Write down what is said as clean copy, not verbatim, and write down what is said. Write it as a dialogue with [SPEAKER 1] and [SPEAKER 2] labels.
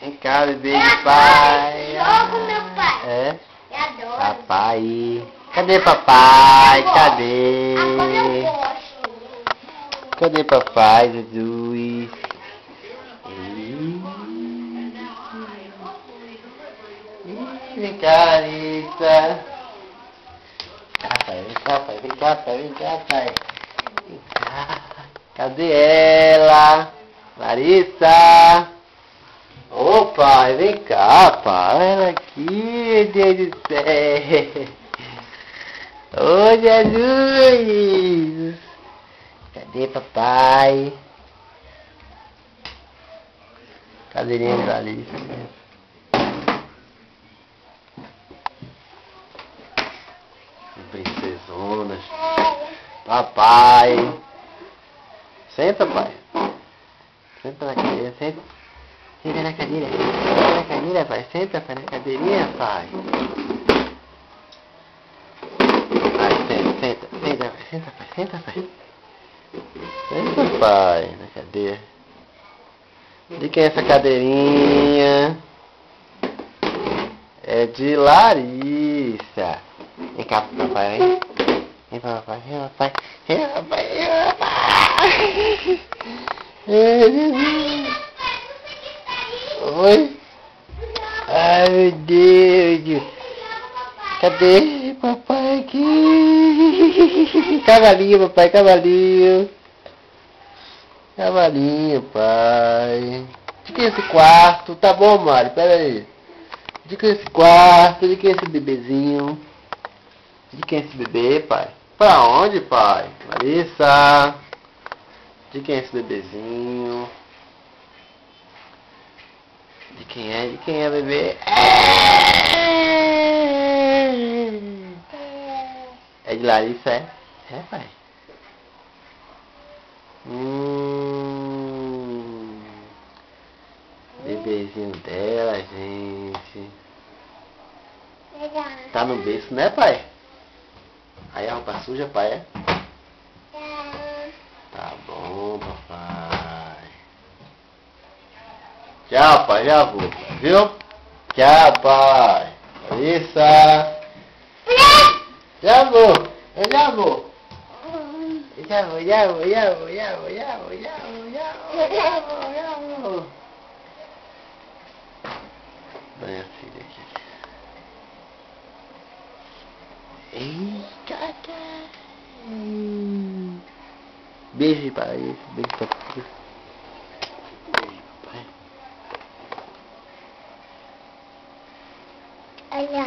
[SPEAKER 1] Vem cá, bebê de pai.
[SPEAKER 2] Jogo, meu pai.
[SPEAKER 1] É?
[SPEAKER 2] Eu adoro.
[SPEAKER 1] Papai. Cadê papai? Cadê?
[SPEAKER 2] Agora eu gosto.
[SPEAKER 1] Cadê papai, Jesus? Vem cá, Larissa. Vem cá, pai. Vem cá, pai. Vem cá, pai. Vem cá. Cadê ela? Larissa. Ô pai, vem cá, pai. Olha ela aqui, Deus do céu. Ô Jesus. Cadê papai? Cadeirinha da Larissa. Princesonas. Papai. Senta, pai. Senta na cadeira, senta. Senta na cadeira. Senta na cadeira, pai. Senta, pai, na cadeirinha, pai. Vai, senta, pai. Senta, pai. Senta, pai. Senta, pai, na cadeira. De quem é essa cadeirinha? É de Larissa. Vem cá, papai, vem. Vem, papai, vem, papai. Vem, papai, vem, papai. Oi. Ai, meu Deus. Cadê papai aqui? Cavalinho, papai, cavalinho. Cavalinho, pai. De que é esse quarto? Tá bom, Mário, pera aí. De que é esse quarto? De que é esse bebezinho? De quem é esse bebê, pai? Pra onde, pai? Larissa. De quem é esse bebezinho? De quem é? De quem é, bebê? É de Larissa, é? É, pai. Bebezinho dela, gente. Tá no berço, né, pai? Aí a roupa suja, pai, é? Tá bom, papai. Tchau, pai, já vou, viu? Tchau, pai. Larissa. Já vou, eu já vou. Já vou. Minha filha aqui. Eita, beijo, pai. Beijo, papai. Beijo, papai.
[SPEAKER 2] Olha.